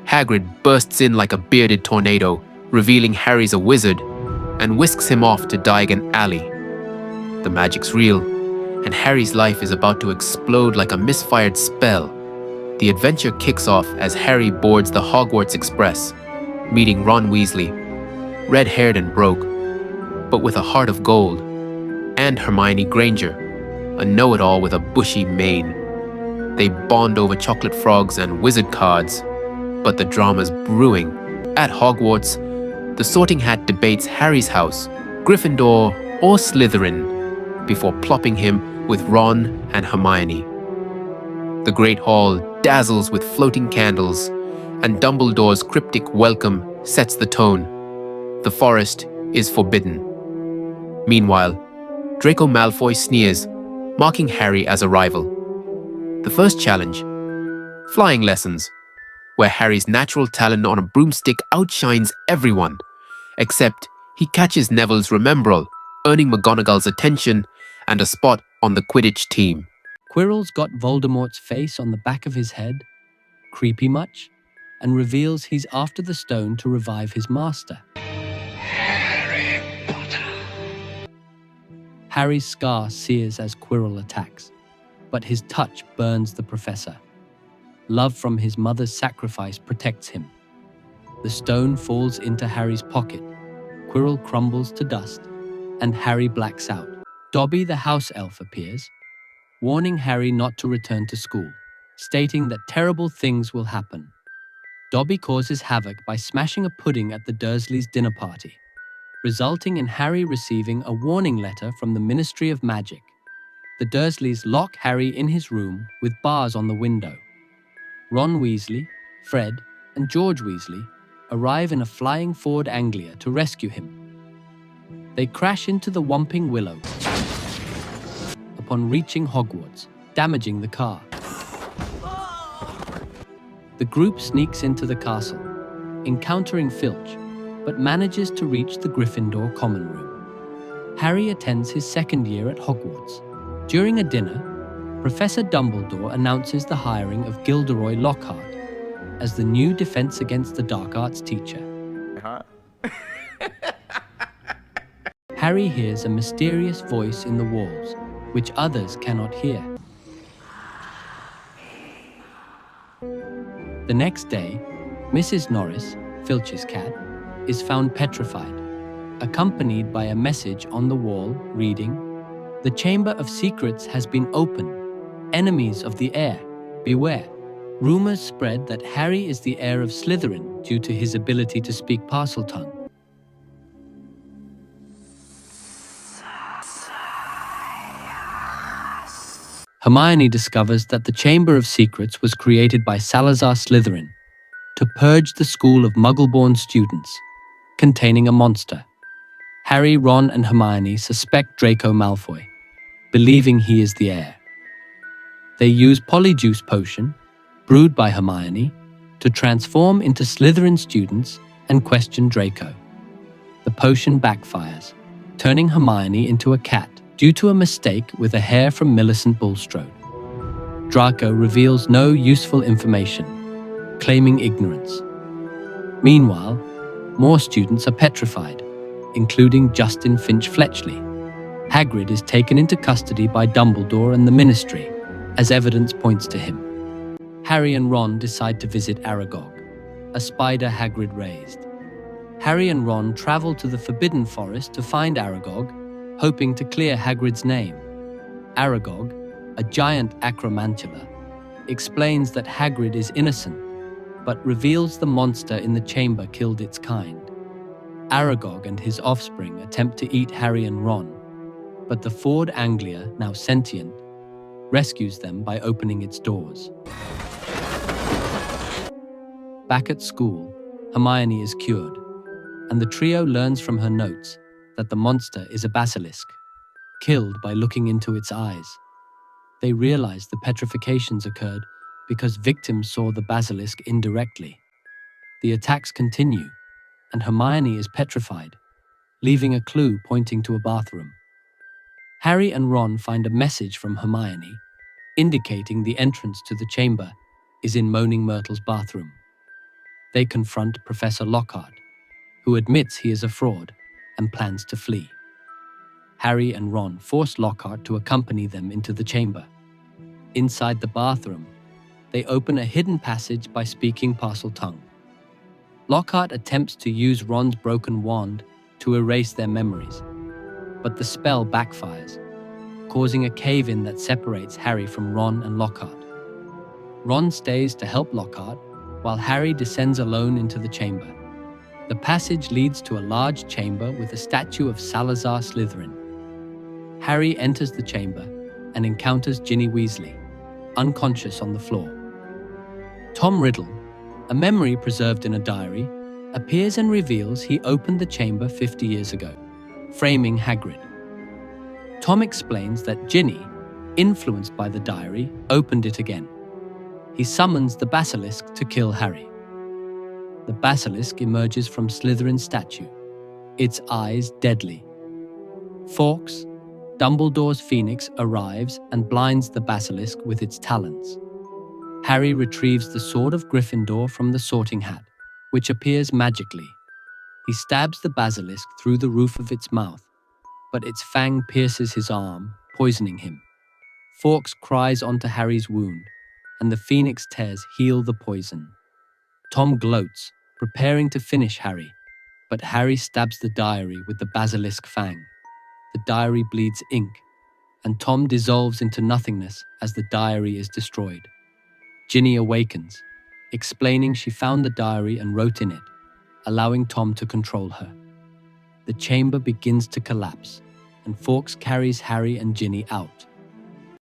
Hagrid bursts in like a bearded tornado, revealing Harry's a wizard, and whisks him off to Diagon Alley. The magic's real, and Harry's life is about to explode like a misfired spell. The adventure kicks off as Harry boards the Hogwarts Express, meeting Ron Weasley, red-haired and broke, but with a heart of gold, and Hermione Granger, a know-it-all with a bushy mane. They bond over chocolate frogs and wizard cards, but the drama's brewing. At Hogwarts, the Sorting Hat debates Harry's house, Gryffindor or Slytherin, before plopping him with Ron and Hermione. The Great Hall dazzles with floating candles, and Dumbledore's cryptic welcome sets the tone. The forest is forbidden. Meanwhile, Draco Malfoy sneers, marking Harry as a rival. The first challenge, flying lessons, where Harry's natural talent on a broomstick outshines everyone, except he catches Neville's Remembrall, earning McGonagall's attention and a spot on the Quidditch team. Quirrell's got Voldemort's face on the back of his head, creepy much, and reveals he's after the stone to revive his master. Harry Potter. Harry's scar sears as Quirrell attacks, but his touch burns the professor. Love from his mother's sacrifice protects him. The stone falls into Harry's pocket, Quirrell crumbles to dust, and Harry blacks out. Dobby the house elf appears, warning Harry not to return to school, stating that terrible things will happen. Dobby causes havoc by smashing a pudding at the Dursleys' dinner party, resulting in Harry receiving a warning letter from the Ministry of Magic. The Dursleys lock Harry in his room with bars on the window. Ron Weasley, Fred, and George Weasley arrive in a flying Ford Anglia to rescue him. They crash into the Whomping Willow upon reaching Hogwarts, damaging the car. The group sneaks into the castle, encountering Filch, but manages to reach the Gryffindor common room. Harry attends his second year at Hogwarts. During a dinner, Professor Dumbledore announces the hiring of Gilderoy Lockhart as the new Defense Against the Dark Arts teacher. Harry hears a mysterious voice in the walls, which others cannot hear. The next day, Mrs. Norris, Filch's cat, is found petrified, accompanied by a message on the wall reading, "The Chamber of Secrets has been opened. Enemies of the heir, beware." Rumors spread that Harry is the heir of Slytherin due to his ability to speak Parseltongue. Hermione discovers that the Chamber of Secrets was created by Salazar Slytherin to purge the school of Muggle-born students, containing a monster. Harry, Ron, and Hermione suspect Draco Malfoy, believing he is the heir. They use Polyjuice Potion, brewed by Hermione, to transform into Slytherin students and question Draco. The potion backfires, turning Hermione into a cat due to a mistake with a hair from Millicent Bulstrode. Draco reveals no useful information, claiming ignorance. Meanwhile, more students are petrified, including Justin Finch-Fletchley. Hagrid is taken into custody by Dumbledore and the Ministry, as evidence points to him. Harry and Ron decide to visit Aragog, a spider Hagrid raised. Harry and Ron travel to the Forbidden Forest to find Aragog, hoping to clear Hagrid's name. Aragog, a giant acromantula, explains that Hagrid is innocent, but reveals the monster in the chamber killed its kind. Aragog and his offspring attempt to eat Harry and Ron, but the Ford Anglia, now sentient, rescues them by opening its doors. Back at school, Hermione is cured, and the trio learns from her notes that the monster is a basilisk, killed by looking into its eyes. They realize the petrifications occurred because victims saw the basilisk indirectly. The attacks continue, and Hermione is petrified, leaving a clue pointing to a bathroom. Harry and Ron find a message from Hermione, indicating the entrance to the chamber is in Moaning Myrtle's bathroom. They confront Professor Lockhart, who admits he is a fraud and plans to flee. Harry and Ron force Lockhart to accompany them into the chamber. Inside the bathroom, they open a hidden passage by speaking Parseltongue. Lockhart attempts to use Ron's broken wand to erase their memories, but the spell backfires, causing a cave-in that separates Harry from Ron and Lockhart. Ron stays to help Lockhart, while Harry descends alone into the chamber. The passage leads to a large chamber with a statue of Salazar Slytherin. Harry enters the chamber and encounters Ginny Weasley, unconscious on the floor. Tom Riddle, a memory preserved in a diary, appears and reveals he opened the chamber 50 years ago, framing Hagrid. Tom explains that Ginny, influenced by the diary, opened it again. He summons the basilisk to kill Harry. The basilisk emerges from Slytherin's statue, its eyes deadly. Fawkes, Dumbledore's phoenix, arrives and blinds the basilisk with its talons. Harry retrieves the sword of Gryffindor from the sorting hat, which appears magically. He stabs the basilisk through the roof of its mouth, but its fang pierces his arm, poisoning him. Fawkes cries onto Harry's wound, and the phoenix tears heal the poison. Tom gloats, preparing to finish Harry, but Harry stabs the diary with the basilisk fang. The diary bleeds ink, and Tom dissolves into nothingness as the diary is destroyed. Ginny awakens, explaining she found the diary and wrote in it, allowing Tom to control her. The chamber begins to collapse, and Fawkes carries Harry and Ginny out.